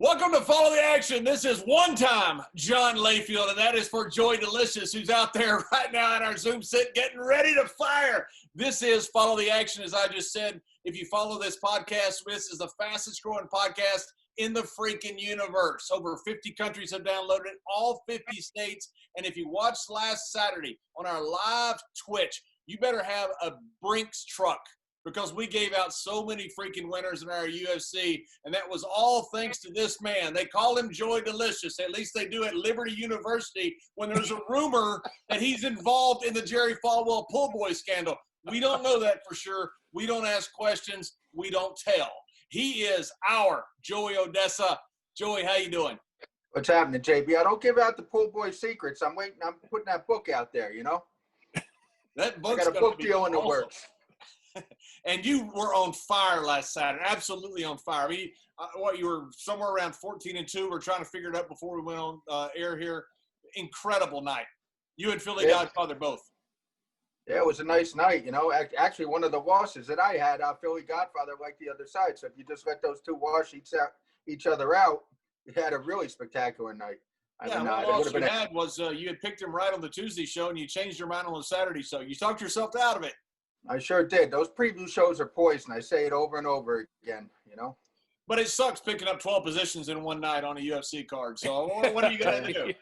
Welcome to Follow the Action. This is one-time John Layfield, and that is for Joey Delicious, who's out there right now in our Zoom sit getting ready to fire. This is Follow the Action, as I just said. If you follow this podcast, this is the fastest-growing podcast in the freaking universe. Over 50 countries have downloaded it, all 50 states. And if you watched last Saturday on our live Twitch, you better have a Brinks truck, because we gave out so many freaking winners in our UFC, and that was all thanks to this man. They call him Joy Delicious. At least they do at Liberty University when there's a rumor that he's involved in the Jerry Falwell Pool Boy scandal. We don't know that for sure. We don't ask questions. We don't tell. He is our Joey Oddessa. Joey, how you doing? What's happening, JB? I don't give out the Pool Boy secrets. I'm putting that book out there, you know? That book's I got a book deal in the works. And you were on fire last Saturday, absolutely on fire. You were somewhere around 14-2. We're trying to figure it out before we went on air here. Incredible night. You and Philly Godfather both. Yeah, it was a nice night, you know. Actually, one of the losses that I had, Philly Godfather liked the other side. So if you just let those two wash each other out, you had a really spectacular night. The loss you had was you had picked him right on the Tuesday show, and you changed your mind on the Saturday show. You talked yourself out of it. I sure did. Those preview shows are poison. I say it over and over again, you know. But it sucks picking up 12 positions in one night on a UFC card. So what are you going to do?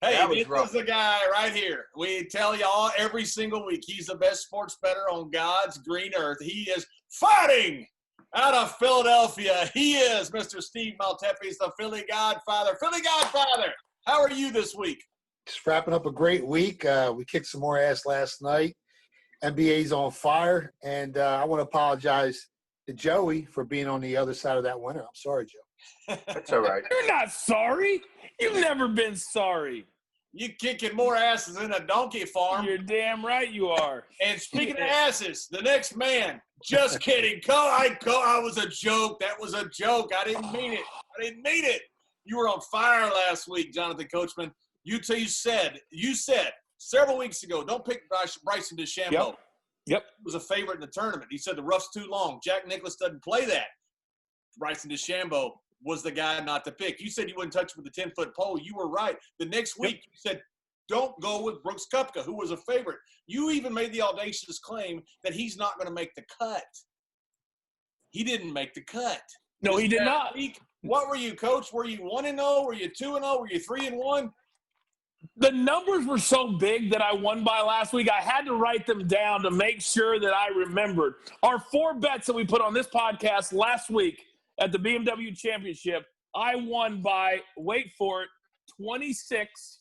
Hey, this is the guy right here. We tell y'all every single week he's the best sports bettor on God's green earth. He is fighting out of Philadelphia. He is Mr. Steve Maltefis, the Philly Godfather. Philly Godfather, how are you this week? Just wrapping up a great week. We kicked some more ass last night. NBA's on fire, and I want to apologize to Joey for being on the other side of that winner. I'm sorry, Joe. That's all right. You're not sorry. You've never been sorry. You kicking more asses in a donkey farm. You're damn right you are. And speaking of asses, the next man. Just kidding. I was a joke. That was a joke. I didn't mean it. You were on fire last week, Jonathan Coachman. You said several weeks ago, don't pick Bryson DeChambeau. Yep. He was a favorite in the tournament. He said the rough's too long. Jack Nicklaus doesn't play that. Bryson DeChambeau was the guy not to pick. You said you wouldn't touch him with a 10-foot pole. You were right. The next week, you said, don't go with Brooks Koepka, who was a favorite. You even made the audacious claim that he's not going to make the cut. He didn't make the cut. No, he did not. What were you, Coach? Were you 1-0? Were you 2-0? Were you 3-1? The numbers were so big that I won by last week. I had to write them down to make sure that I remembered. Our 4 bets that we put on this podcast last week at the BMW Championship, I won by, wait for it, 26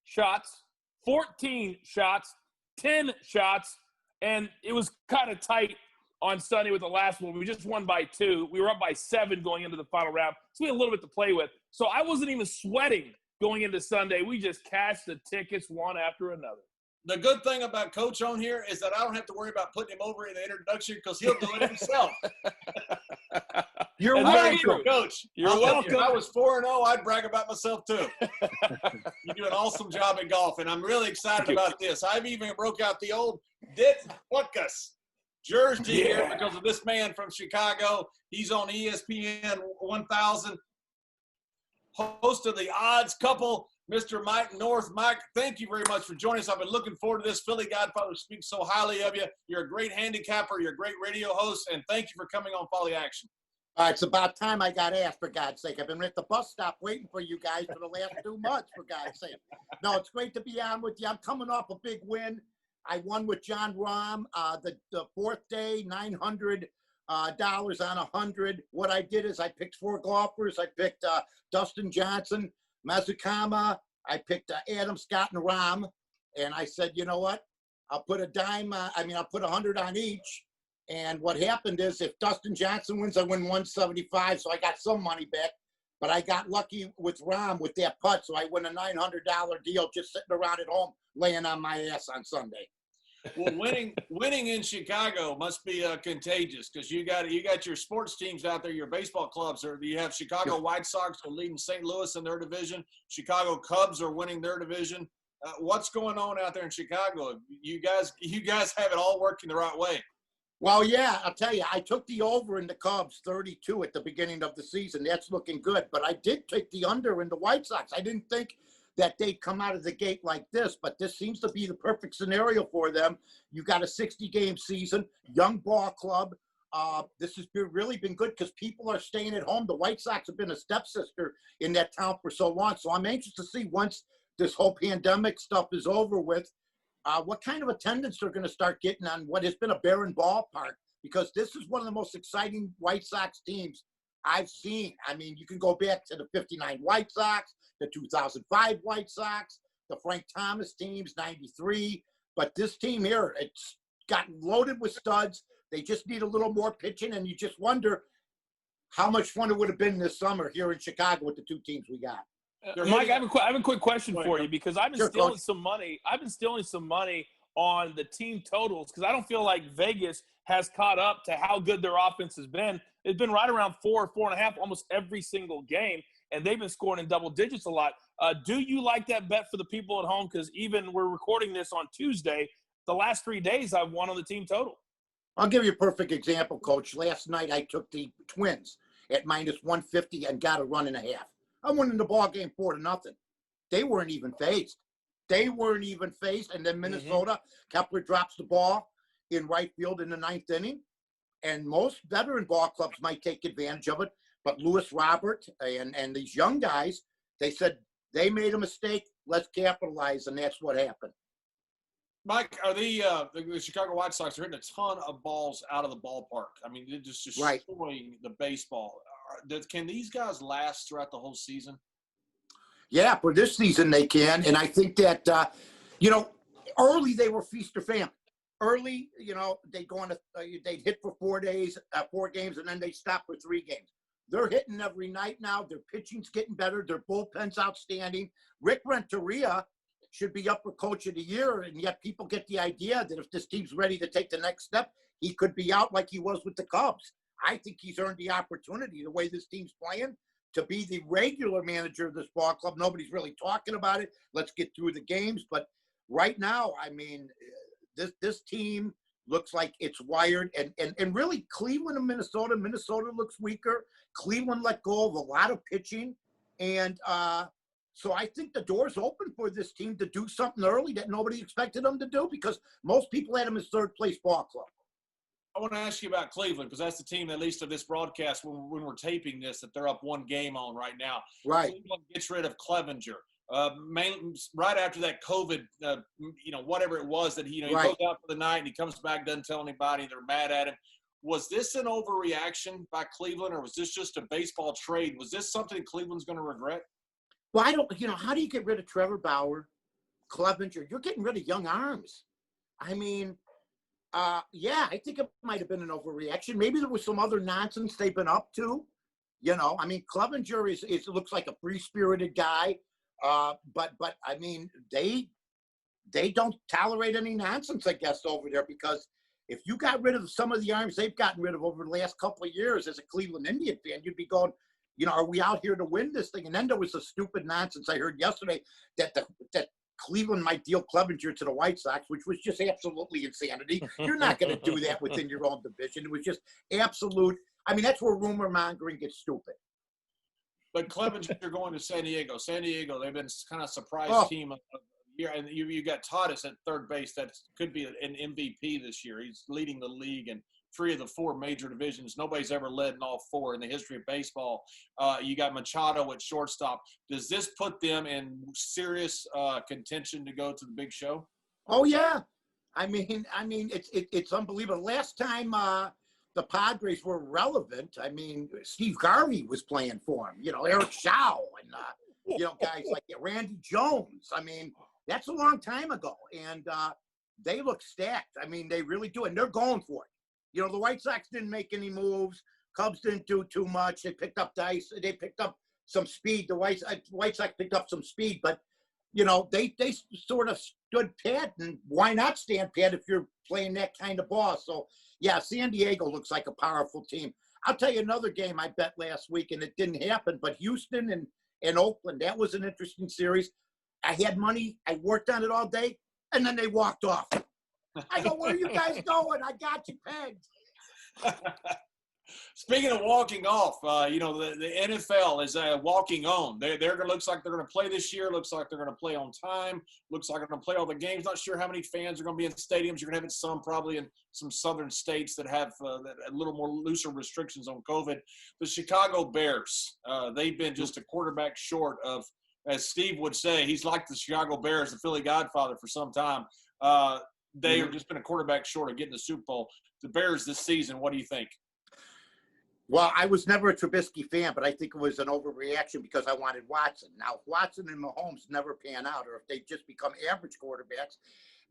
shots, 14 shots, 10 shots, and it was kind of tight on Sunday with the last one. We just won by 2. We were up by 7 going into the final round, so we had a little bit to play with. So I wasn't even sweating going into Sunday. We just cashed the tickets one after another. The good thing about Coach on here is that I don't have to worry about putting him over in the introduction because he'll do it himself. You're welcome, Coach. You're welcome. If I was 4-0, I'd brag about myself too. You do an awesome job at golf, and I'm really excited about this. I've even broke out the old Dit Puckus jersey here because of this man from Chicago. He's on ESPN 1000. Host of the Odds Couple, Mr. Mike North. Mike, thank you very much for joining us. I've been looking forward to this. Philly Godfather speaks so highly of you. You're a great handicapper. You're a great radio host, and thank you for coming on Follow the Action. It's about time I got asked, for God's sake. I've been at the bus stop waiting for you guys for the last 2 months, for God's sake. No, it's great to be on with you. I'm coming off a big win. I won with John Rahm the 4th day, $900 on 100. What I did is I picked 4 golfers. I picked Dustin Johnson, Mazukama. I picked Adam Scott and Rahm. And I said, you know what? I'll put I'll put 100 on each. And what happened is if Dustin Johnson wins, I win 175. So I got some money back. But I got lucky with Rahm with that putt. So I win a $900 deal just sitting around at home laying on my ass on Sunday. Well, winning in Chicago must be contagious because you got your sports teams out there, your baseball clubs. You have Chicago White Sox are leading St. Louis in their division. Chicago Cubs are winning their division. What's going on out there in Chicago? You guys have it all working the right way. Well, yeah, I'll tell you, I took the over in the Cubs 32 at the beginning of the season. That's looking good. But I did take the under in the White Sox. I didn't think that they'd come out of the gate like this, but this seems to be the perfect scenario for them. You got a 60-game season, young ball club. This has really been good because people are staying at home. The White Sox have been a stepsister in that town for so long. So I'm anxious to see once this whole pandemic stuff is over with, what kind of attendance they're going to start getting on what has been a barren ballpark, because this is one of the most exciting White Sox teams I've seen. I mean, you can go back to the 59 White Sox, the 2005 White Sox, the Frank Thomas teams, 93. But this team here, it's gotten loaded with studs. They just need a little more pitching, and you just wonder how much fun it would have been this summer here in Chicago with the two teams we got. Mike, I have a quick question for you, because I've been stealing Coach. some money. I've been stealing some money on the team totals because I don't feel like Vegas has caught up to how good their offense has been. It's been right around 4.5 almost every single game, and they've been scoring in double digits a lot. Do you like that bet for the people at home? Because even we're recording this on Tuesday, the last 3 days I've won on the team total. I'll give you a perfect example, Coach. Last night I took the Twins at -150 and got a run and a half. I'm winning the ball game 4-0. They weren't even phased. And then Minnesota, Kepler drops the ball in right field in the 9th inning. And most veteran ball clubs might take advantage of it. But Lewis Robert and these young guys, they said they made a mistake. Let's capitalize. And that's what happened. Mike, are the Chicago White Sox are hitting a ton of balls out of the ballpark? I mean, they're just destroying the baseball. Can these guys last throughout the whole season? Yeah, for this season they can. And I think that, early they were feast or famine. Early, they'd go on they'd hit for 4 days, 4 games, and then they stop for 3 games. They're hitting every night now. Their pitching's getting better. Their bullpen's outstanding. Rick Renteria should be up for Coach of the Year, and yet people get the idea that if this team's ready to take the next step, he could be out like he was with the Cubs. I think he's earned the opportunity, the way this team's playing, to be the regular manager of this ball club. Nobody's really talking about it. Let's get through the games. But right now, I mean, this team looks like it's wired. And really, Cleveland and Minnesota looks weaker. Cleveland let go of a lot of pitching. And so I think the door's open for this team to do something early that nobody expected them to do, because most people had them as third-place ball club. I want to ask you about Cleveland, because that's the team, at least of this broadcast, when we're taping this, that they're up 1 game on right now. Right. Cleveland gets rid of Clevenger. Right after that COVID, whatever it was that he goes out for the night and he comes back, doesn't tell anybody, they're mad at him. Was this an overreaction by Cleveland, or was this just a baseball trade? Was this something Cleveland's going to regret? Well, I don't, how do you get rid of Trevor Bauer, Clevenger? You're getting rid of young arms. I mean, I think it might have been an overreaction. Maybe there was some other nonsense they've been up to. I mean, Clevenger looks like a free-spirited guy. But I mean, they don't tolerate any nonsense, I guess, over there, because if you got rid of some of the arms they've gotten rid of over the last couple of years as a Cleveland Indian fan, you'd be going, are we out here to win this thing? And then there was a stupid nonsense I heard yesterday that Cleveland might deal Clevenger to the White Sox, which was just absolutely insanity. You're not going to do that within your own division. It was just absolute. I mean, that's where rumor mongering gets stupid. But Clevenger going to San Diego. San Diego, they've been kind of surprise team of the year. And you got Tatis at third base. That could be an MVP this year. He's leading the league in 3 of the 4 major divisions. Nobody's ever led in all 4 in the history of baseball. You got Machado at shortstop. Does this put them in serious contention to go to the big show? Oh yeah, I mean, it's unbelievable. Last time the Padres were relevant, I mean, Steve Garvey was playing for him. Eric Shaw and guys like Randy Jones. I mean, that's a long time ago, and they look stacked. I mean, they really do, and they're going for it. The White Sox didn't make any moves. Cubs didn't do too much. They picked up dice. They picked up some speed. The White Sox picked up some speed, but they sort of stood pat, and why not stand pat if you're playing that kind of ball? So yeah, San Diego looks like a powerful team. I'll tell you another game I bet last week, and it didn't happen, but Houston and Oakland, that was an interesting series. I had money. I worked on it all day, and then they walked off. I go, where are you guys going? I got you pegged. Speaking of walking off, the NFL is walking on. They're going to looks like they're going to play this year. Looks like they're going to play on time. Looks like they're going to play all the games. Not sure how many fans are going to be in stadiums. You're going to have it some probably in some southern states that have a little more looser restrictions on COVID. The Chicago Bears, they've been just a quarterback short of, as Steve would say, he's like the Chicago Bears, the Philly Godfather for some time. They have just been a quarterback short of getting the Super Bowl. The Bears this season, what do you think? Well, I was never a Trubisky fan, but I think it was an overreaction because I wanted Watson. Now, if Watson and Mahomes never pan out, or if they just become average quarterbacks,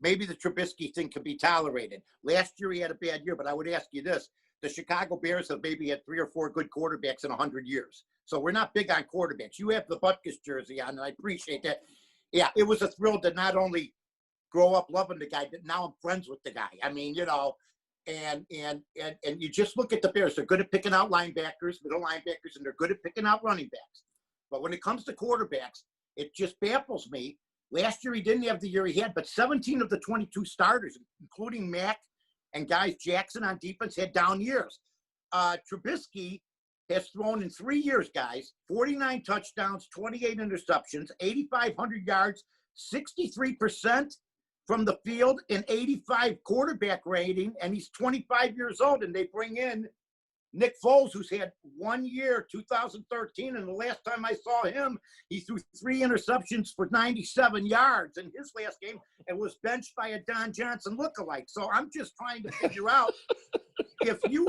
maybe the Trubisky thing could be tolerated. Last year he had a bad year, but I would ask you this. The Chicago Bears have maybe had 3 or 4 good quarterbacks in 100 years. So we're not big on quarterbacks. You have the Butkus jersey on, and I appreciate that. Yeah, it was a thrill to not only grow up loving the guy, but now I'm friends with the guy. I mean, and you just look at the Bears. They're good at picking out linebackers, middle linebackers, and they're good at picking out running backs. But when it comes to quarterbacks, it just baffles me. Last year he didn't have the year he had, but 17 of the 22 starters, including Mack and guys Jackson on defense, had down years. Trubisky has thrown in 3 years, guys, 49 touchdowns, 28 interceptions, 8,500 yards, 63% from the field, an 85 quarterback rating, and he's 25 years old, and they bring in Nick Foles, who's had 1 year, 2013, and the last time I saw him, he threw 3 interceptions for 97 yards in his last game and was benched by a Don Johnson lookalike. So I'm just trying to figure out if you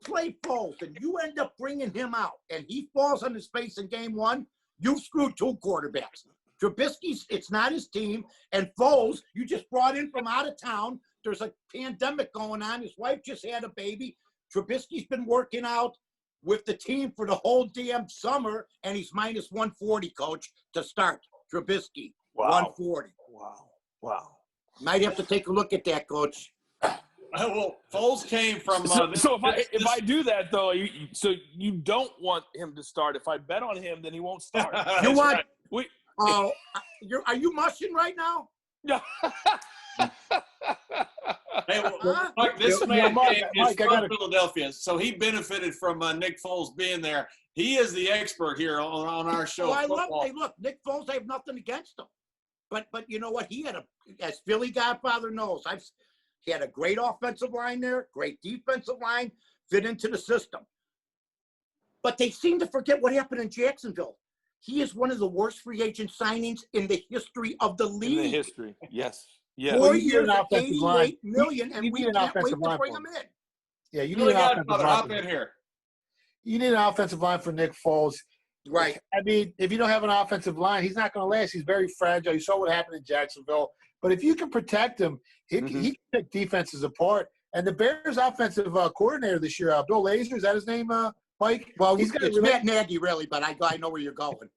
play Foles and you end up bringing him out and he falls on his face in game 1, you've screwed 2 quarterbacks. Trubisky's, it's not his team. And Foles, you just brought in from out of town. There's a pandemic going on. His wife just had a baby. Trubisky's been working out with the team for the whole damn summer, and he's minus 140, coach, to start. Trubisky, Wow. 140. Wow. Might have to take a look at that, coach. Well, Foles came from. So if I do that though, so you don't want him to start. If I bet on him, then he won't start. You want? Right. Are you mushing right now? Yeah. Hey, Mike, this man is from Philadelphia, so he benefited from Nick Foles being there. He is the expert here on our show. Well, look, Nick Foles, I have nothing against him. But you know what? He had as Philly Godfather knows, he had a great offensive line there, great defensive line, fit into the system. But they seem to forget what happened in Jacksonville. He is one of the worst free agent signings in the history of the league. In the history, yes. Yeah. 4 years, $88 million, and we can't wait to bring him in. Yeah, you need an offensive line. Hop in here. You need an offensive line for Nick Foles. Right. I mean, if you don't have an offensive line, he's not going to last. He's very fragile. You saw what happened in Jacksonville. But if you can protect him, he can pick defenses apart. And the Bears' offensive coordinator this year, Bill Lazor, is that his name, Mike? Well, it's Matt Nagy, really, but I know where you're going.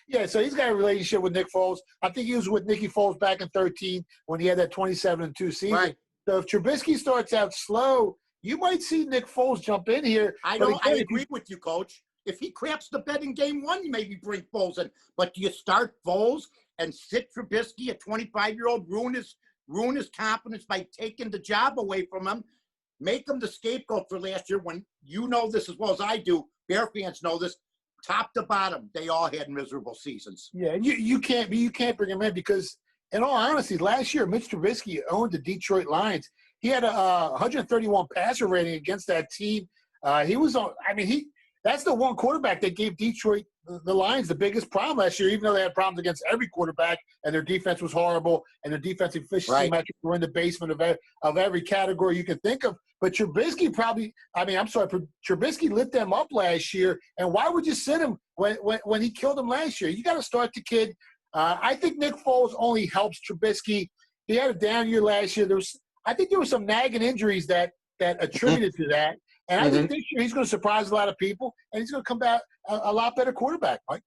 Yeah, so he's got a relationship with Nick Foles. I think he was with Nicky Foles back in 2013 when he had that 27-2 season. Right. So if Trubisky starts out slow, you might see Nick Foles jump in here. I agree with you, Coach. If he craps the bed in game 1, you maybe bring Foles in. But do you start Foles and sit Trubisky, a 25-year-old, ruin his confidence by taking the job away from him, make him the scapegoat for last year when you know this as well as I do, Bear fans know this, top to bottom, they all had miserable seasons. Yeah, and you can't bring him in because, in all honesty, last year Mitch Trubisky owned the Detroit Lions. He had a 131 passer rating against that team. He was on. I mean, that's the one quarterback that gave Detroit the Lions the biggest problem last year, even though they had problems against every quarterback and their defense was horrible and their defensive efficiency metrics were in the basement of every category you can think of. But Trubisky Trubisky lit them up last year. And why would you sit him when he killed him last year? You got to start the kid. I think Nick Foles only helps Trubisky. He had a down year last year. I think there were some nagging injuries that attributed to that. And I think this year he's going to surprise a lot of people, and he's going to come back a lot better quarterback, Mike.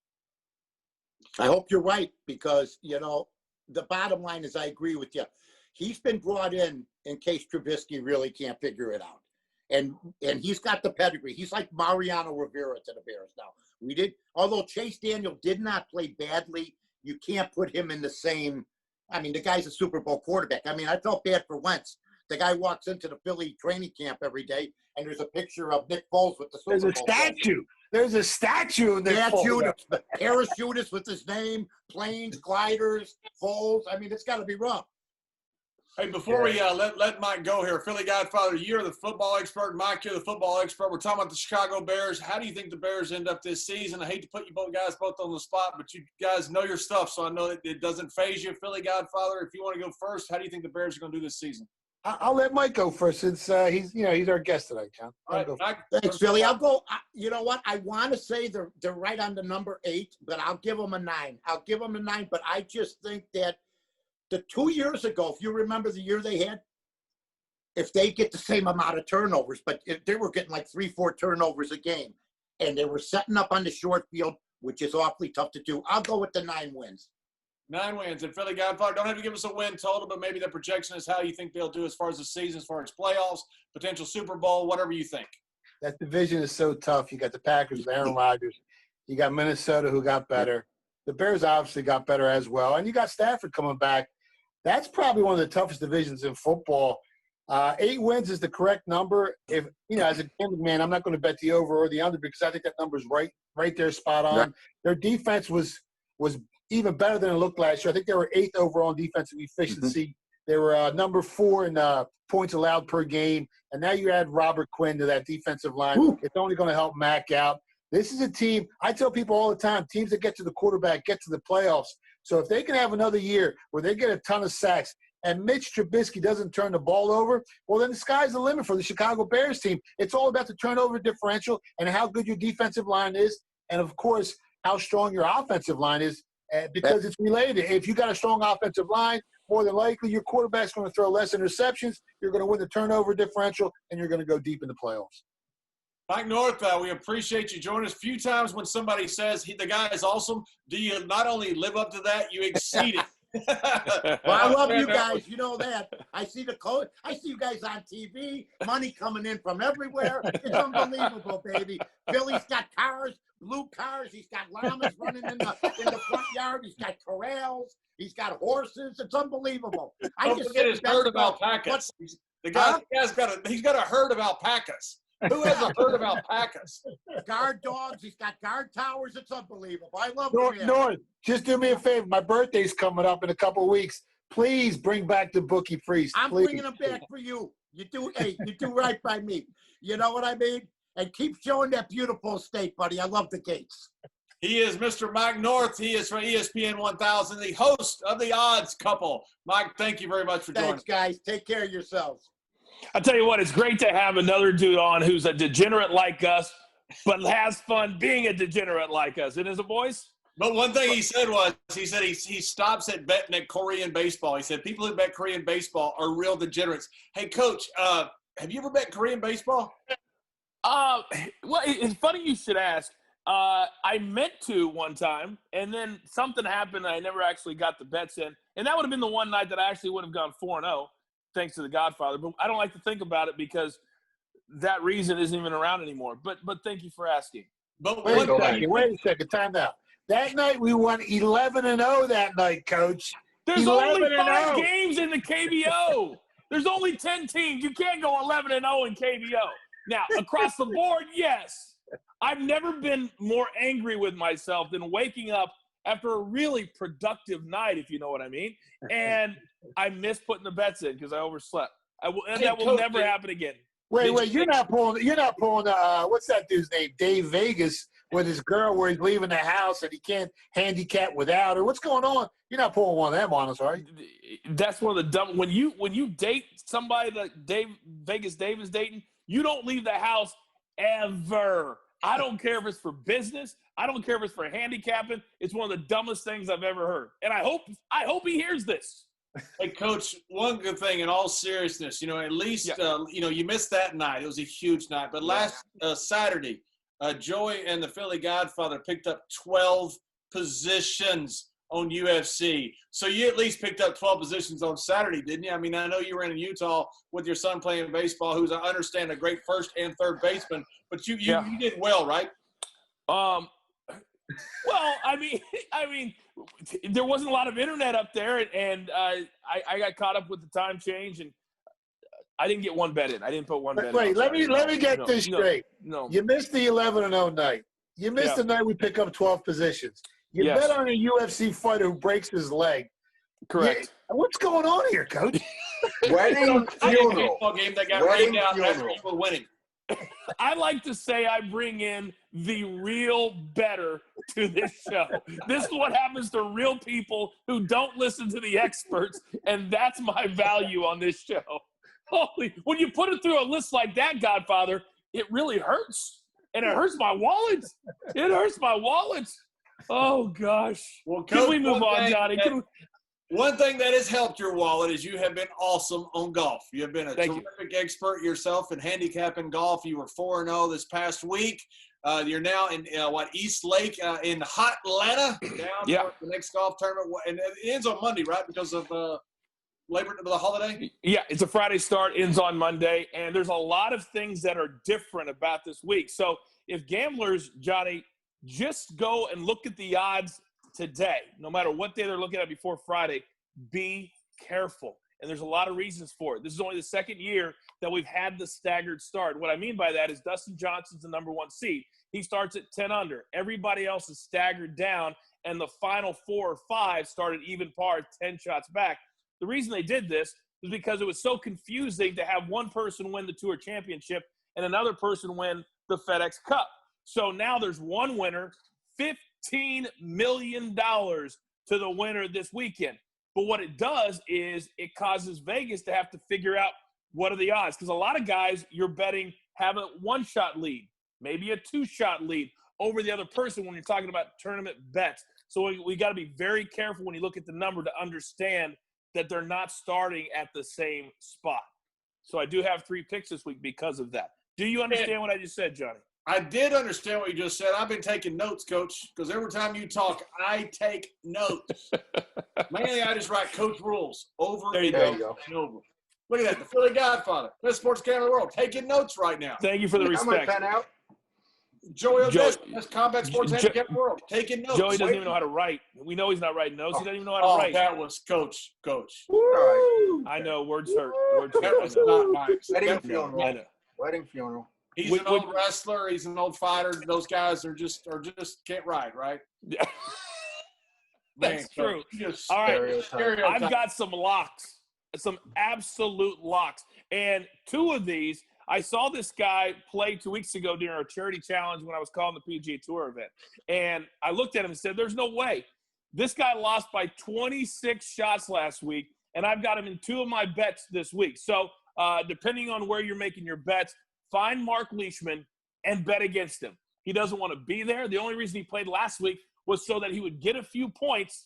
I hope you're right because, the bottom line is I agree with you. He's been brought in case Trubisky really can't figure it out. And he's got the pedigree. He's like Mariano Rivera to the Bears now. Although Chase Daniel did not play badly, you can't put him in the same I mean, the guy's a Super Bowl quarterback. I mean, I felt bad for Wentz. The guy walks into the Philly training camp every day, and there's a picture of Nick Foles with the Super Bowl. There's a statue. There's a statue of Nick Foles. Parachutists with his name, planes, gliders, Foles. I mean, it's got to be rough. Hey, before we let Mike go here, Philly Godfather, you're the football expert. Mike, you're the football expert. We're talking about the Chicago Bears. How do you think the Bears end up this season? I hate to put you guys both on the spot, but you guys know your stuff, so I know that it doesn't faze you. Philly Godfather, if you want to go first, how do you think the Bears are going to do this season? I'll let Mike go first since he's our guest tonight, John. All right, Mike, thanks, Philly. I'll go. You know what? I want to say they're right on the number 8, but I'll give them a 9. I'll give them a 9, but I just think that the 2 years ago, if you remember the year they had, if they get the same amount of turnovers, but if they were getting like 3-4 turnovers a game, and they were setting up on the short field, which is awfully tough to do, I'll go with the 9 wins. 9 wins. And Philly Godfather, don't have to give us a win total, but maybe the projection is how you think they'll do as far as the season, as far as playoffs, potential Super Bowl, whatever you think. That division is so tough. You got the Packers, Aaron Rodgers. You got Minnesota, who got better. The Bears obviously got better as well. And you got Stafford coming back. That's probably one of the toughest divisions in football. 8 wins is the correct number. If as a gambling man, I'm not going to bet the over or the under because I think that number is right there, spot on. Right. Their defense was even better than it looked last year. I think they were 8th overall in defensive efficiency. Mm-hmm. They were number 4 in points allowed per game. And now you add Robert Quinn to that defensive line. Ooh. It's only going to help Mac out. This is a team, I tell people all the time, teams that get to the quarterback get to the playoffs. So if they can have another year where they get a ton of sacks and Mitch Trubisky doesn't turn the ball over, well, then the sky's the limit for the Chicago Bears team. It's all about the turnover differential and how good your defensive line is and, of course, how strong your offensive line is because it's related. If you got a strong offensive line, more than likely your quarterback's going to throw less interceptions, you're going to win the turnover differential, and you're going to go deep in the playoffs. Mike North, we appreciate you joining us. A few times when somebody says the guy is awesome, do you not only live up to that, you exceed it. Well, I love you guys. You know that. I see the code. I see you guys on TV. Money coming in from everywhere. It's unbelievable, baby. Billy's got cars, blue cars. He's got llamas running in the front yard. He's got corrals. He's got horses. It's unbelievable. Don't forget his herd of alpacas. He's got a herd of alpacas. Who has a herd of alpacas? Guard dogs. He's got guard towers. It's unbelievable. I love North, just do me a favor. My birthday's coming up in a couple of weeks. Please bring back the bookie priest. I'm bringing him back for you. You do right by me. You know what I mean? And keep showing that beautiful state, buddy. I love the Gates. He is Mr. Mike North. He is from ESPN 1000, the host of The Odds Couple. Mike, thank you very much for joining us. Thanks, guys. Take care of yourselves. I'll tell you what, it's great to have another dude on who's a degenerate like us, but has fun being a degenerate like us. Isn't it, boys? But one thing he said he stops at betting at Korean baseball. He said people who bet Korean baseball are real degenerates. Hey, Coach, have you ever bet Korean baseball? Well, it's funny you should ask. I meant to one time, and then something happened, and I never actually got the bets in. And that would have been the one night that I actually would have gone 4-0. Thanks to the Godfather, but I don't like to think about it because that reason isn't even around anymore. But thank you for asking. But wait a second, time out. That night we won 11-0 that night, Coach. There's only 5 games in the KBO. There's only 10 teams. You can't go 11-0 in KBO. Now, across the board, yes. I've never been more angry with myself than waking up after a really productive night, if you know what I mean. And I missed putting the bets in because I overslept. That will never happen again. Wait, you're not pulling what's that dude's name? Dave Vegas with his girl where he's leaving the house and he can't handicap without her. What's going on? You're not pulling one of them on us, are you? That's one of the dumb when you date somebody that Vegas Dave is dating, you don't leave the house ever. I don't care if it's for business. I don't care if it's for handicapping. It's one of the dumbest things I've ever heard. And I hope he hears this. Hey, Coach, one good thing in all seriousness, at least, you missed that night. It was a huge night. But last Saturday, Joey and the Philly Godfather picked up 12 positions on UFC. So you at least picked up 12 positions on Saturday, didn't you? I mean, I know you were in Utah with your son playing baseball, who's, I understand, a great first and third baseman. But you did well, right? Well, I mean, there wasn't a lot of internet up there, and I got caught up with the time change, and I didn't get one bet in. I didn't put one bet in. Wait, let me get this straight. No. You missed the 11-0 night. You missed the night we pick up 12 positions. You bet on a UFC fighter who breaks his leg. Correct. What's going on here, Coach? Wedding funeral. Game that got Wedding rained out funeral. after you were winning. I like to say I bring in the real better to this show. This is what happens to real people who don't listen to the experts, and that's my value on this show. Holy, when you put it through a list like that, Godfather, it really hurts. And it hurts my wallet. It hurts my wallet. Oh, gosh. Well, Can Coach, we move on, Johnny? One thing that has helped your wallet is you have been awesome on golf. You have been a terrific expert yourself in handicapping golf. You were 4-0 this past week. You're now in East Lake in hot Atlanta. Down for the next golf tournament, and it ends on Monday, right? Because of the holiday. Yeah, it's a Friday start, ends on Monday, and there's a lot of things that are different about this week. So if gamblers, Johnny, just go and look at the odds today, no matter what day they're looking at before Friday, be careful. And there's a lot of reasons for it. This is only the second year that we've had the staggered start. What I mean by that is Dustin Johnson's the number 1 seed. He starts at 10 under. Everybody else is staggered down, and the final 4 or 5 started even par, 10 shots back. The reason they did this is because it was so confusing to have one person win the Tour Championship and another person win the FedEx Cup. So now there's one winner, $15 million to the winner this weekend. But what it does is it causes Vegas to have to figure out what are the odds. Because a lot of guys you're betting have a 1-shot lead, maybe a 2-shot lead over the other person when you're talking about tournament bets. So we got to be very careful when you look at the number to understand that they're not starting at the same spot. So I do have 3 picks this week because of that. Do you understand what I just said, Johnny? I did understand what you just said. I've been taking notes, Coach, because every time you talk, I take notes. Mainly, I just write Coach rules over and over. Look at that, the Philly Godfather, best sports camera in the world, taking notes right now. Thank you for the respect. Pen out. Joey Oddessa, best combat sports handicap in the world, taking notes. Joey doesn't even know how to write. We know he's not writing notes. He doesn't even know how to write. That was Coach. Right. I know, words hurt. That was not nice. Wedding funeral. I know. Wedding funeral. He's an old wrestler. He's an old fighter. Those guys are just can't ride, right? Yeah. That's true. All right, I've got some locks, some absolute locks. And 2 of these, I saw this guy play 2 weeks ago during our charity challenge when I was calling the PGA Tour event. And I looked at him and said, there's no way. This guy lost by 26 shots last week, and I've got him in 2 of my bets this week. So depending on where you're making your bets, find Mark Leishman and bet against him. He doesn't want to be there. The only reason he played last week was so that he would get a few points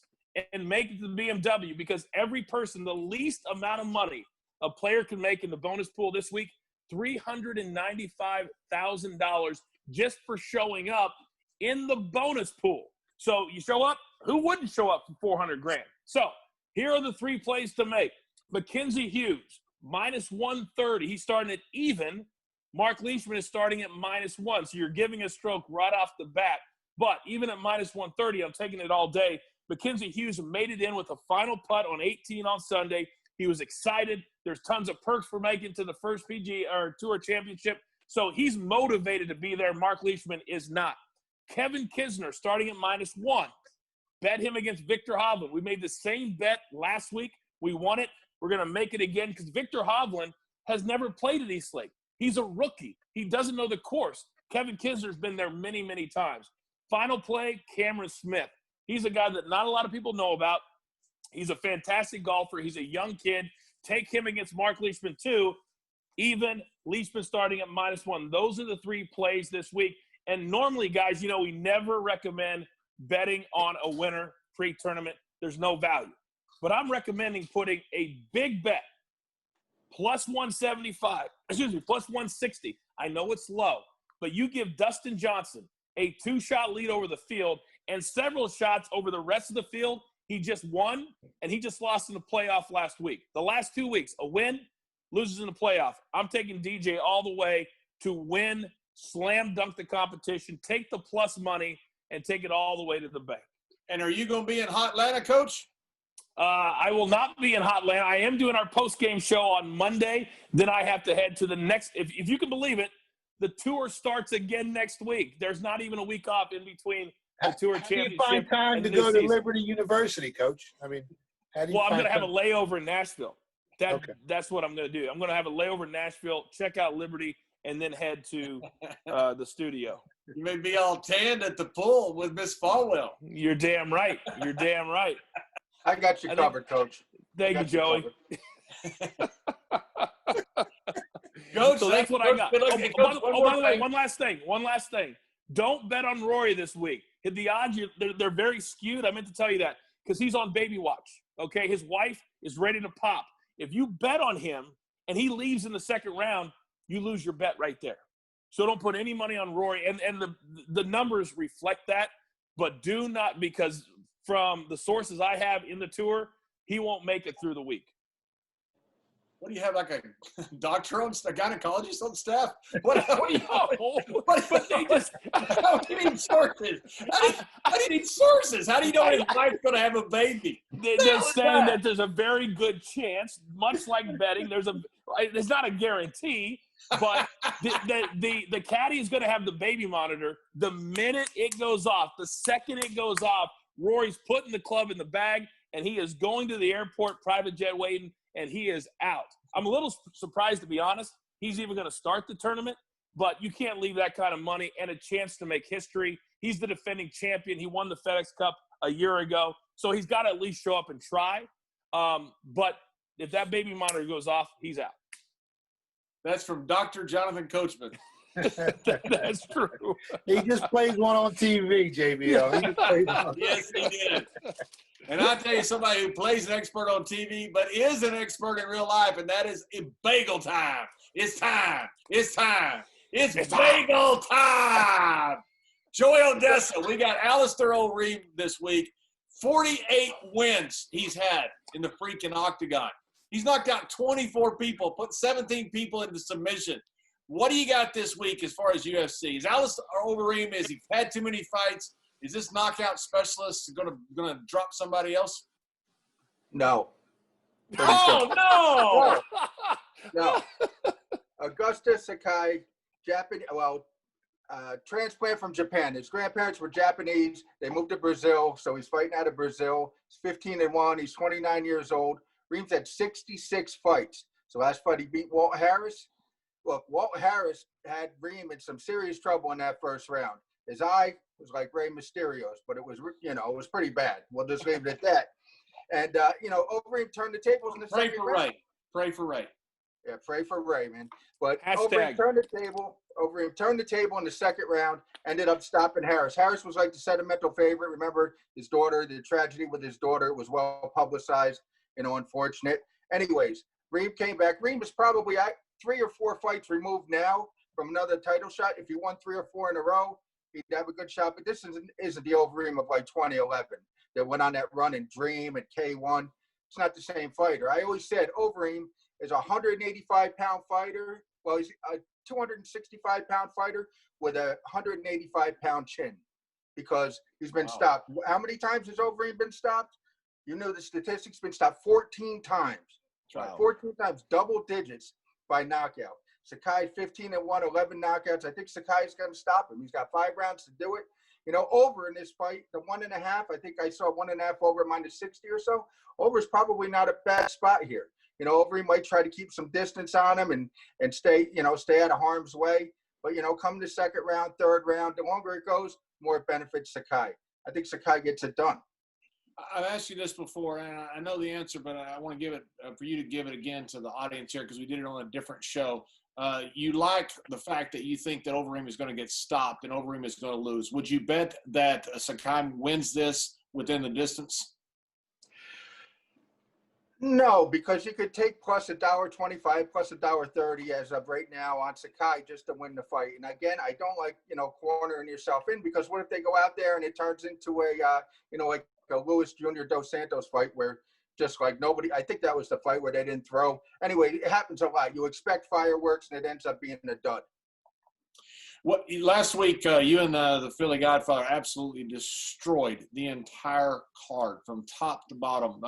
and make it to the BMW, because every person, the least amount of money a player can make in the bonus pool this week, $395,000 just for showing up in the bonus pool. So you show up, who wouldn't show up for $400,000? So here are the 3 plays to make. Mackenzie Hughes, -130. He's starting at even. Mark Leishman is starting at -1. So you're giving a stroke right off the bat. But even at -130, I'm taking it all day. Mackenzie Hughes made it in with a final putt on 18 on Sunday. He was excited. There's tons of perks for making to the first PGA or Tour Championship. So he's motivated to be there. Mark Leishman is not. Kevin Kisner starting at -1. Bet him against Victor Hovland. We made the same bet last week. We won it. We're going to make it again because Victor Hovland has never played at East Lake. He's a rookie. He doesn't know the course. Kevin Kisner's been there many, many times. Final play, Cameron Smith. He's a guy that not a lot of people know about. He's a fantastic golfer. He's a young kid. Take him against Mark Leishman, too. Even Leishman starting at -1. Those are the 3 plays this week. And normally, guys, we never recommend betting on a winner pre-tournament. There's no value. But I'm recommending putting a big bet, +160. I know it's low, but you give Dustin Johnson a 2-shot lead over the field and several shots over the rest of the field. He just won, and he just lost in the playoff last week. The last 2 weeks, a win, loses in the playoff. I'm taking DJ all the way to win, slam dunk the competition, take the plus money, and take it all the way to the bank. And are you going to be in Hot Atlanta, Coach? I will not be in Hot Atlanta. I am doing our post-game show on Monday. Then I have to head to the next – if you can believe it, the tour starts again next week. There's not even a week off in between the tour championship. How do you find time to go to Liberty University, Coach? I mean, how do you I'm going to have a time? layover in Nashville. Okay. That's what I'm going to do. I'm going to have a layover in Nashville, check out Liberty, and then head to the studio. You may be all tanned at the pool with Miss Falwell. You're damn right. You're damn right. I got you covered, Coach. Thank you, Joey. Coach, So that's what I got. By the way, one last thing. Don't bet on Rory this week. The odds, they're very skewed. I meant to tell you that because he's on baby watch. Okay, his wife is ready to pop. If you bet on him and he leaves in the second round, you lose your bet right there. So don't put any money on Rory. And the numbers reflect that, but do not, because from the sources I have in the tour, he won't make it through the week. What do you have, like a doctor on, a gynecologist on staff? What do you need sources? How do you need sources? How do you know his wife's going to have a baby? They're saying that there's a very good chance, much like betting. There's not a guarantee, but the caddy is going to have the baby monitor. The minute it goes off, the second it goes off, Rory's putting the club in the bag, and he is going to the airport, private jet waiting, and he is out. I'm a little surprised, to be honest. He's even going to start the tournament, but you can't leave that kind of money and a chance to make history. He's the defending champion. He won the FedEx Cup a year ago, so he's got to at least show up and try. But if that baby monitor goes off, he's out. That's from Dr. Jonathan Coachman. That's true. He just plays one on TV, JBL. He just plays one. Yes, he did. And I'll tell you somebody who plays an expert on TV but is an expert in real life, and that is bagel time. It's time. It's time. It's bagel time. Joey Oddessa, we got Alistair O'Reilly this week. 48 wins he's had in the freaking octagon. He's knocked out 24 people, put 17 people into submission. What do you got this week as far as UFC? Is Alistair O'Reilly, has he had too many fights? Is this knockout specialist gonna drop somebody else? No. Oh, no! No. Augusta Sakai, transplant from Japan. His grandparents were Japanese. They moved to Brazil, so he's fighting out of Brazil. He's 15-1. He's 29 years old. Reeves had 66 fights. So last fight he beat Walt Harris. Look, Walt Harris had Reem in some serious trouble in that first round. His eye was like Rey Mysterio's, but it was, it was pretty bad. We'll just leave it at that. And, Overeem turned the tables in the second round. Pray for Ray. Yeah, pray for Ray, man. But Hashtag. Overeem turned the table in the second round, ended up stopping Harris. Harris was like the sentimental favorite. Remember his daughter, the tragedy with his daughter. It was well publicized, unfortunate. Anyways, Reem came back. Reem was probably 3 or 4 fights removed now from another title shot. If he won 3 or 4 in a row, he'd have a good shot. But this isn't the Overeem of like 2011 that went on that run in Dream and K1. It's not the same fighter. I always said Overeem is a 185-pound fighter. Well, he's a 265-pound fighter with a 185-pound chin because he's been stopped. How many times has Overeem been stopped? You know the statistics, been stopped 14 times. Wow. 14 times, double digits by knockout. Sakai 15-1, 11 knockouts. I think Sakai's going to stop him. He's got 5 rounds to do it. Over in this fight, the 1.5, I think I saw 1.5 over -60 or so. Over's probably not a bad spot here. Overeem might try to keep some distance on him and stay out of harm's way. But, come the second round, third round, the longer it goes, more it benefits Sakai. I think Sakai gets it done. I've asked you this before, and I know the answer, but I want to give it for you to give it again to the audience here because we did it on a different show. You like the fact that you think that Overeem is going to get stopped and Overeem is going to lose. Would you bet that Sakai wins this within the distance? No, because you could take plus $1.25, plus $1.30 as of right now on Sakai just to win the fight. And again, I don't like, cornering yourself in because what if they go out there and it turns into a, like a Luis Jr. Dos Santos fight where just like nobody, I think that was the fight where they didn't throw. Anyway, it happens a lot. You expect fireworks and it ends up being a dud. What last week, you and the Philly Godfather absolutely destroyed the entire card from top to bottom.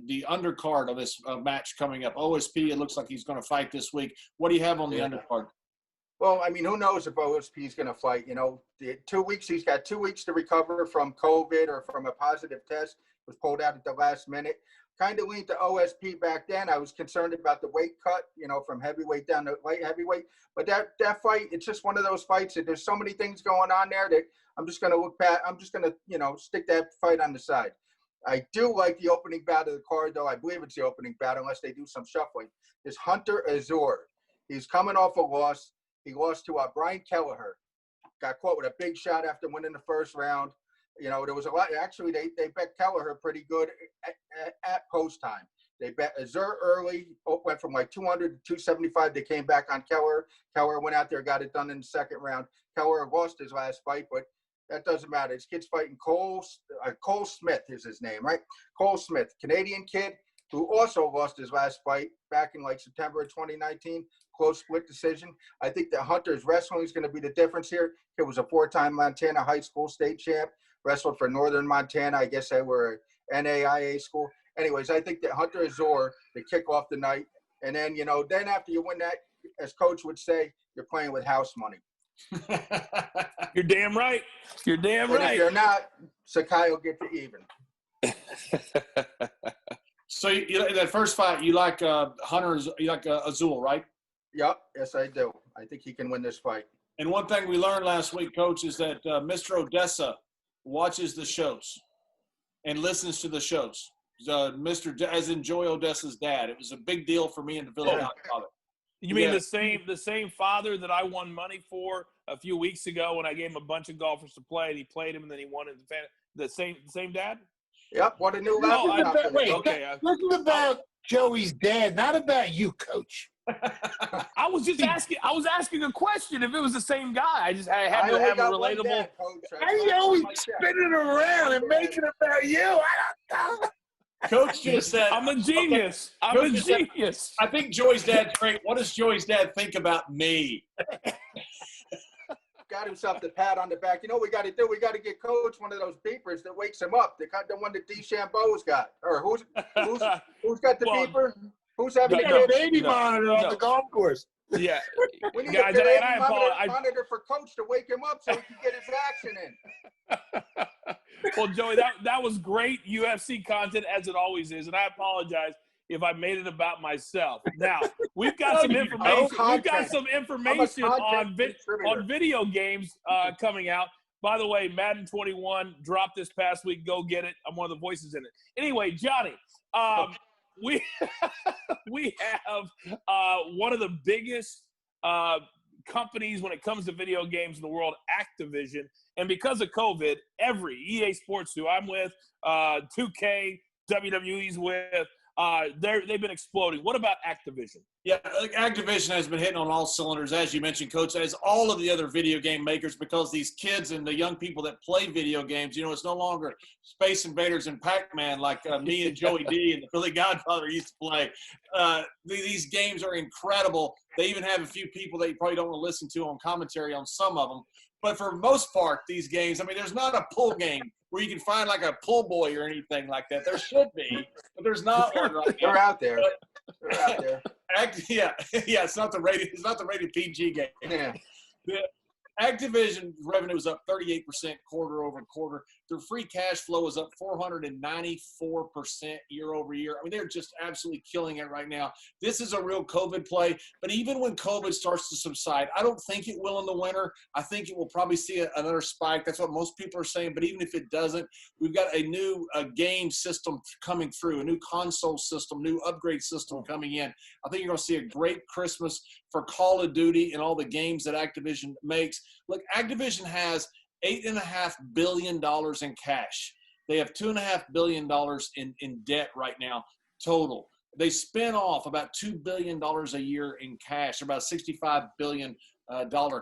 The undercard of this match coming up, OSP. It looks like he's going to fight this week. What do you have on the undercard? Well, I mean, who knows if OSP is going to fight? You know, the 2 weeks, he's got 2 weeks to recover from COVID or from a positive test. Was pulled out at the last minute. Kind of leaned to OSP back then. I was concerned about the weight cut, you know, from heavyweight down to light heavyweight. But that fight, it's just one of those fights that there's so many things going on there that I'm just going to look back. I'm just going to, you know, stick that fight on the side. I do like the opening bout of the card, though. I believe it's the opening bout unless they do some shuffling. Is Hunter Azure. He's coming off a loss. He lost to Brian Kelleher. Got caught with a big shot after winning the first round. You know, there was a lot. Actually, they bet Kelleher pretty good at post time. They bet Azure early, went from like 200 to 275. They came back on Kelleher. Kelleher went out there, got it done in the second round. Kelleher lost his last fight, but that doesn't matter. His kid's fighting Cole Smith is his name, right? Cole Smith, Canadian kid who also lost his last fight back in like September of 2019. Close split decision. I think that Hunter's wrestling is going to be the difference here. He was a 4-time Montana high school state champ. Wrestled for Northern Montana. I guess they were NAIA school. Anyways, I think that Hunter Azure, the kick off the night. And then, you know, then after you win that, as coach would say, you're playing with house money. You're damn right. You're damn and right. if you're not, Sakai will get to even. So you that first fight, you like Hunter, you like Azul, right? Yep. Yes, I do. I think he can win this fight. And one thing we learned last week, Coach, is that Mr. Oddessa watches the shows and listens to the shows. As in Joey Odessa's dad. It was a big deal for me and the Philly Godfather. You mean the same father that I won money for a few weeks ago when I gave him a bunch of golfers to play and he played him and then he won in the same dad? Yep. What a new level. Wait, Okay. this is about Joey's dad, not about you, Coach. I was just asking. I was asking a question. If it was the same guy, I had to have a relatable. Why are you always spinning around and making it about you? I don't know. Coach just said, I'm a genius. Okay. I'm a genius. I think Joey's dad's great. What does Joey's dad think about me? Got himself the pat on the back. You know what we got to do? We got to get Coach one of those beepers that wakes him up. The one that DeChambeau's got. Or who's got the beeper? Who's having a baby monitor on the golf course? Yeah. We need Guys, a baby I monitor for Coach to wake him up so he can get his action in. Well, Joey, that was great UFC content, as it always is, and I apologize if I made it about myself. Now, we've got some information. We've got some information on video games coming out. By the way, Madden 21 dropped this past week. Go get it. I'm one of the voices in it. Anyway, Johnny, we have one of the biggest companies when it comes to video games in the world, Activision. And because of COVID, every EA Sports, who I'm with, 2K, WWE's with, they've been exploding. What about Activision? Yeah, Activision has been hitting on all cylinders, as you mentioned, Coach, as all of the other video game makers, because these kids and the young people that play video games, you know, it's no longer Space Invaders and Pac-Man like me and Joey D and the Philly Godfather used to play. These games are incredible. They even have a few people that you probably don't want to listen to on commentary on some of them. But for most part, these games, I mean, there's not a pull game where you can find like a pull boy or anything like that. There should be, but there's not one right now. They're out there. They're out there. Yeah. It's not the rated PG game. Yeah. Activision revenue is up 38% quarter over quarter. Their free cash flow is up 494% year over year. I mean, they're just absolutely killing it right now. This is a real COVID play, but even when COVID starts to subside, I don't think it will in the winter. I think it will probably see another spike. That's what most people are saying, but even if it doesn't, we've got a new game system coming through, a new console system, new upgrade system coming in. I think you're going to see a great Christmas for Call of Duty and all the games that Activision makes. Look, Activision has $8.5 billion in cash. They have $2.5 billion in debt right now total. They spin off about $2 billion a year in cash, about a $65 billion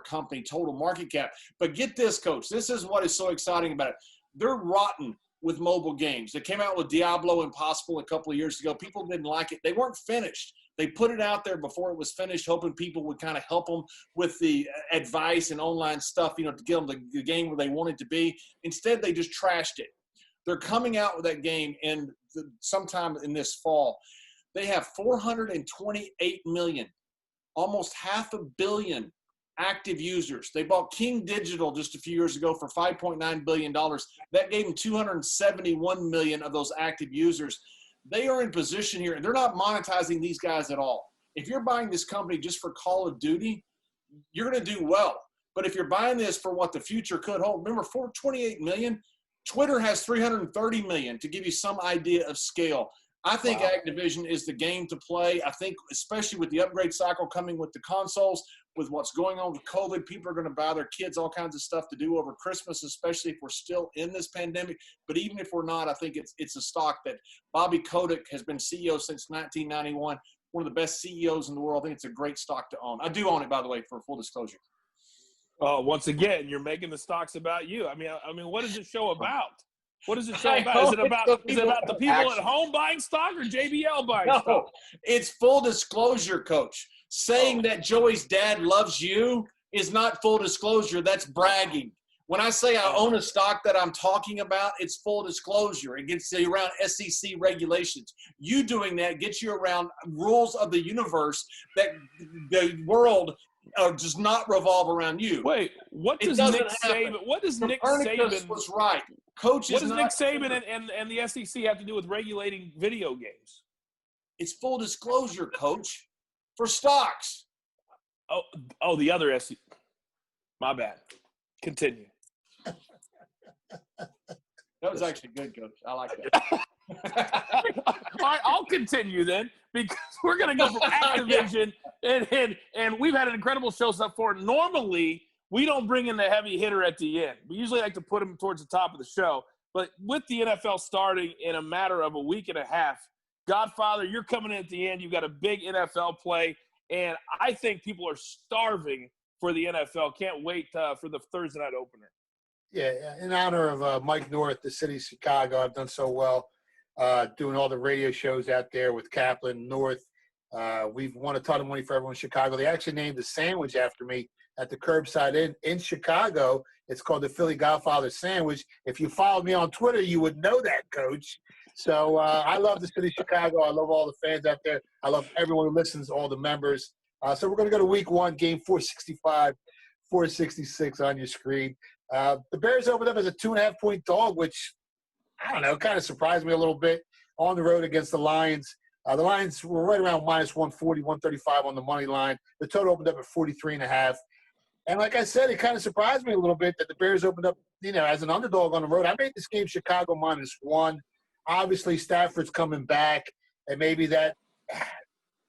company total market cap. But get this, Coach. This is what is so exciting about it. They're rotten with mobile games. They came out with Diablo Impossible a couple of years ago. People didn't like it. They weren't finished. They put it out there before it was finished, hoping people would kind of help them with the advice and online stuff, to get them the game where they wanted to be. Instead, they just trashed it. They're coming out with that game sometime in this fall. They have 428 million, almost 500 million active users. They bought King Digital just a few years ago for $5.9 billion. That gave them 271 million of those active users. They are in position here, and they're not monetizing these guys at all. If you're buying this company just for Call of Duty, you're going to do well. But if you're buying this for what the future could hold, remember, 428 million, Twitter has 330 million, to give you some idea of scale. I think Activision is the game to play. I think, especially with the upgrade cycle coming with the consoles, with what's going on with COVID, people are going to buy their kids all kinds of stuff to do over Christmas, especially if we're still in this pandemic. But even if we're not, I think it's a stock that Bobby Kotick has been CEO since 1991, one of the best CEOs in the world. I think it's a great stock to own. I do own it, by the way, for full disclosure. Once again, you're making the stocks about you. I mean, what is the show about? What is the show about? Is it about the people at home buying stock or JBL buying stock? No, it's full disclosure, Coach. Saying that Joey's dad loves you is not full disclosure. That's bragging. When I say I own a stock that I'm talking about, it's full disclosure. It gets you around SEC regulations. You doing that gets you around rules of the universe that the world does not revolve around you. Wait, what does Nick Saban was right. Coach what does Nick Saban and the SEC have to do with regulating video games? It's full disclosure, Coach, for stocks. Oh, the other SEC. My bad. Continue. That was actually good, Coach. I like that. All right, I'll continue then, because we're going to go from Activision, and we've had an incredible show so far. Normally, we don't bring in the heavy hitter at the end. We usually like to put him towards the top of the show. But with the NFL starting in a matter of a week and a half, Godfather, you're coming in at the end. You've got a big NFL play, and I think people are starving for the NFL. Can't wait for the Thursday night opener. Yeah, in honor of Mike North, the city of Chicago, I've done so well doing all the radio shows out there with Kaplan, North. We've won a ton of money for everyone in Chicago. They actually named a sandwich after me at the Curbside in Chicago. It's called the Philly Godfather Sandwich. If you followed me on Twitter, you would know that, Coach. So I love the city of Chicago. I love all the fans out there. I love everyone who listens, all the members. So we're going to go to week one, game 465, 466 on your screen. The Bears opened up as a 2.5-point dog, which, I don't know, kind of surprised me a little bit on the road against the Lions. The Lions were right around minus 140, 135 on the money line. The total opened up at 43.5. And like I said, it kind of surprised me a little bit that the Bears opened up, as an underdog on the road. I made this game Chicago -1. Obviously, Stafford's coming back, and maybe that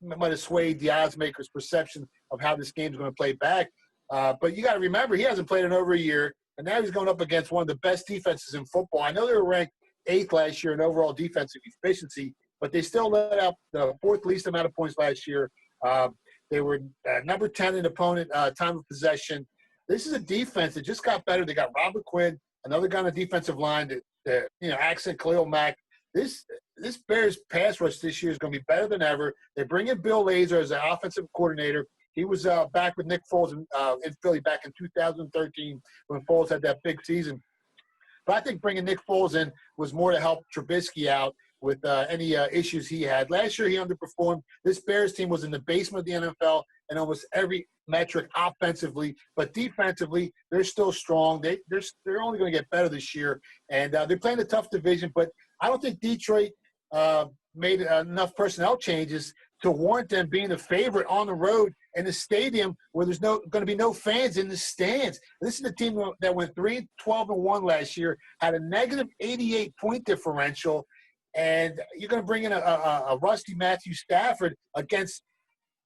might have swayed the odds makers' perception of how this game's going to play back. But you got to remember, he hasn't played in over a year, and now he's going up against one of the best defenses in football. I know they were ranked 8th last year in overall defensive efficiency, but they still let out the 4th least amount of points last year. They were number 10 in opponent time of possession. This is a defense that just got better. They got Robert Quinn, another guy on the defensive line, accent Khalil Mack. This Bears pass rush this year is going to be better than ever. They bring in Bill Lazor as the offensive coordinator. He was back with Nick Foles in Philly back in 2013 when Foles had that big season. But I think bringing Nick Foles in was more to help Trubisky out with any issues he had. Last year he underperformed. This Bears team was in the basement of the NFL in almost every metric offensively, but defensively they're still strong. They're only going to get better this year, and they're playing a tough division. But I don't think Detroit made enough personnel changes to warrant them being the favorite on the road in a stadium where there's going to be no fans in the stands. This is the team that went 3-12-1 last year, had a negative 88-point differential, and you're going to bring in a rusty Matthew Stafford against –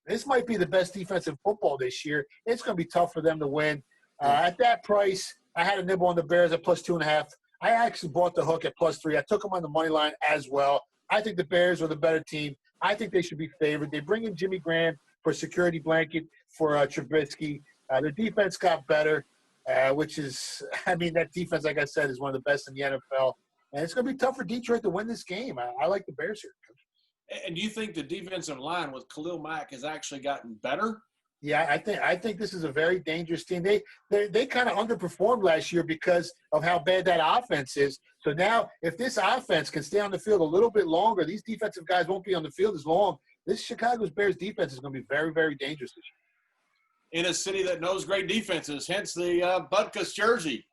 this might be the best defensive football this year. It's going to be tough for them to win. At that price, I had a nibble on the Bears at +2.5. I actually bought the hook at +3. I took them on the money line as well. I think the Bears are the better team. I think they should be favored. They bring in Jimmy Graham for a security blanket for Trubisky. Their defense got better, which is – that defense, like I said, is one of the best in the NFL. And it's going to be tough for Detroit to win this game. I like the Bears here. And do you think the defensive line with Khalil Mack has actually gotten better? Yeah, I think this is a very dangerous team. They kind of underperformed last year because of how bad that offense is. So now, if this offense can stay on the field a little bit longer, these defensive guys won't be on the field as long. This Chicago's Bears defense is going to be very, very dangerous this year. In a city that knows great defenses, hence the Butkus jersey.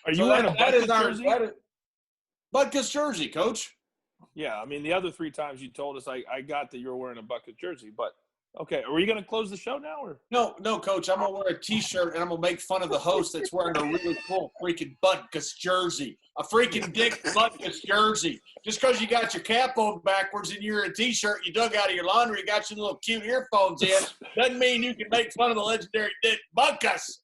Are you wearing a Butkus jersey? Butkus jersey, Coach. Yeah, I mean, the other 3 times you told us I got that you were wearing a Butkus jersey, but okay. Are you going to close the show now? Or No, Coach. I'm going to wear a T-shirt, and I'm going to make fun of the host that's wearing a really cool freaking Butkus jersey. A freaking Dick Butkus jersey. Just because you got your cap on backwards and you're in a T-shirt you dug out of your laundry, you got your little cute earphones in, doesn't mean you can make fun of the legendary Dick Butkus.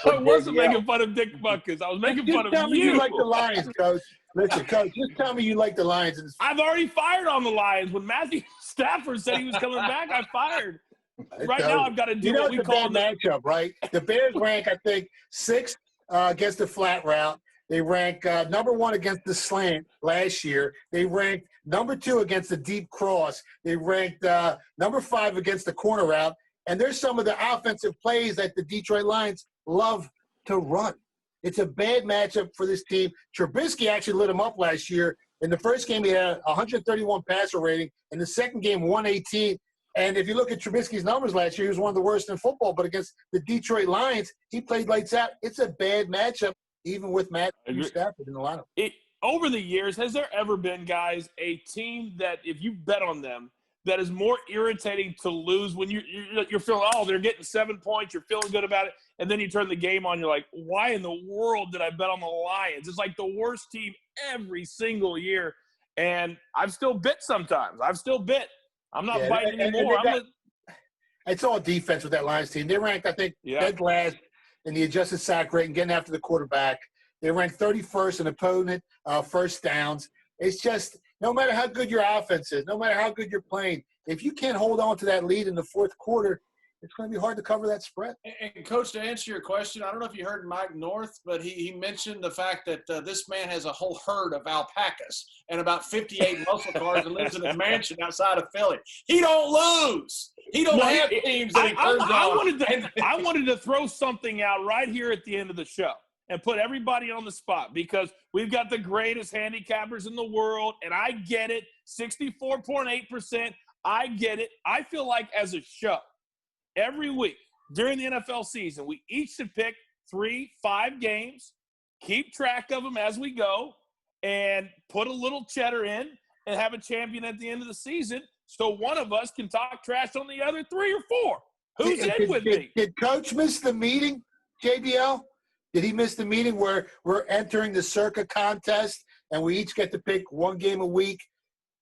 I wasn't making fun of Dick Butkus. I was making fun of tell me you. You like the Lions, Coach. Listen, Coach, just tell me you like the Lions. I've already fired on the Lions. When Matthew Stafford said he was coming back, I fired. Right now, I've got to do what we call the matchup, right? The Bears rank, I think, 6th against the flat route. They rank number 1 against the slant last year. They ranked number 2 against the deep cross. They ranked number 5 against the corner route. And there's some of the offensive plays that the Detroit Lions love to run. It's a bad matchup for this team. Trubisky actually lit him up last year. In the first game, he had 131 passer rating. In the second game, 118. And if you look at Trubisky's numbers last year, he was one of the worst in football. But against the Detroit Lions, he played lights out. It's a bad matchup, even with Matthew Stafford in the lineup. Over the years, has there ever been, guys, a team that if you bet on them, that is more irritating to lose when you're feeling, oh, they're getting 7 points, you're feeling good about it, and then you turn the game on, you're like, why in the world did I bet on the Lions? It's like the worst team every single year, and I've still bit sometimes. I'm not biting anymore. It's all defense with that Lions team. They ranked, I think, dead last in the adjusted sack rate and getting after the quarterback. They ranked 31st in opponent first downs. It's just – no matter how good your offense is, no matter how good you're playing, if you can't hold on to that lead in the fourth quarter, it's going to be hard to cover that spread. And, Coach, to answer your question, I don't know if you heard Mike North, but he mentioned the fact that this man has a whole herd of alpacas and about 58 muscle cars and lives in a mansion outside of Philly. He don't lose. He don't have teams that he turns on. I wanted to throw something out right here at the end of the show and put everybody on the spot because we've got the greatest handicappers in the world, and I get it, 64.8%. I get it. I feel like as a show, every week during the NFL season, we each should pick 3-5 games, keep track of them as we go, and put a little cheddar in and have a champion at the end of the season so one of us can talk trash on the other 3 or 4. Who's in with me? Did Coach miss the meeting, JBL? Did he miss the meeting where we're entering the Circa contest and we each get to pick 1 game a week,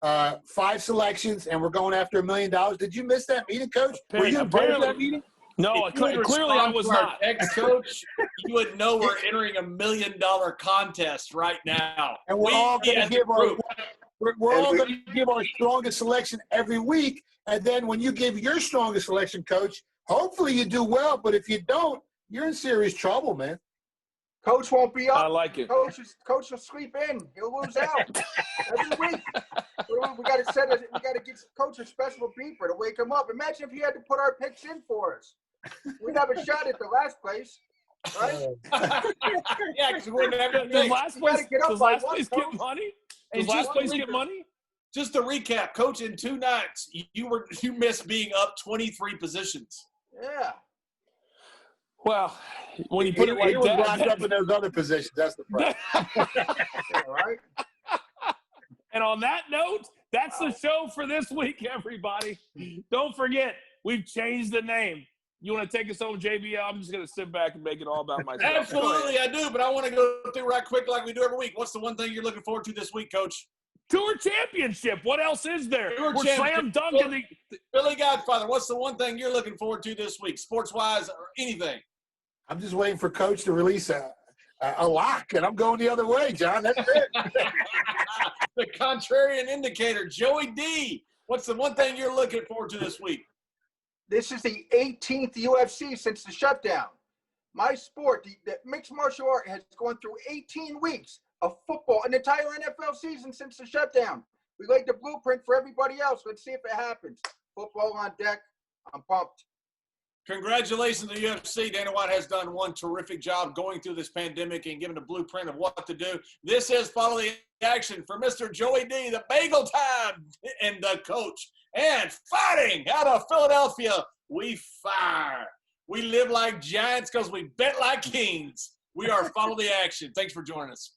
5 selections, and we're going after $1 million? Did you miss that meeting, Coach? Were you part of that meeting? No, clearly I was not. Ex-coach, you would know we're entering $1 million contest right now. And we're all going to give our strongest selection every week. And then when you give your strongest selection, Coach, hopefully you do well. But if you don't, you're in serious trouble, man. Coach won't be up. I like it. Coach will sweep in. He'll lose out every week. We got to get Coach a special beeper to wake him up. Imagine if he had to put our picks in for us. We'd have a shot at the last place, right? Yeah, because we wouldn't have Does last place get money? Does last place get money? Just to recap, Coach, in 2 nights, you missed being up 23 positions. Yeah. Well, when you put it like he was that, locked up in those other positions. That's the problem. Yeah, right. And on that note, that's the show for this week, everybody. Don't forget, we've changed the name. You want to take us home, JBL? I'm just going to sit back and make it all about myself. Absolutely, I do, but I want to go through right quick like we do every week. What's the one thing you're looking forward to this week, Coach? Tour championship. What else is there? We're slam dunking. Billy Godfather, what's the one thing you're looking forward to this week, sports-wise or anything? I'm just waiting for Coach to release a lock, and I'm going the other way, John. That's it. The contrarian indicator, Joey D. What's the one thing you're looking forward to this week? This is the 18th UFC since the shutdown. My sport, the mixed martial art, has gone through 18 weeks of football, an entire NFL season since the shutdown. We laid the blueprint for everybody else. Let's see if it happens. Football on deck. I'm pumped. Congratulations to the UFC. Dana White has done one terrific job going through this pandemic and giving a blueprint of what to do. This is Follow the Action for Mr. Joey D, the Bagel Time, and the coach. And fighting out of Philadelphia, we fire. We live like giants because we bet like kings. We are Follow the Action. Thanks for joining us.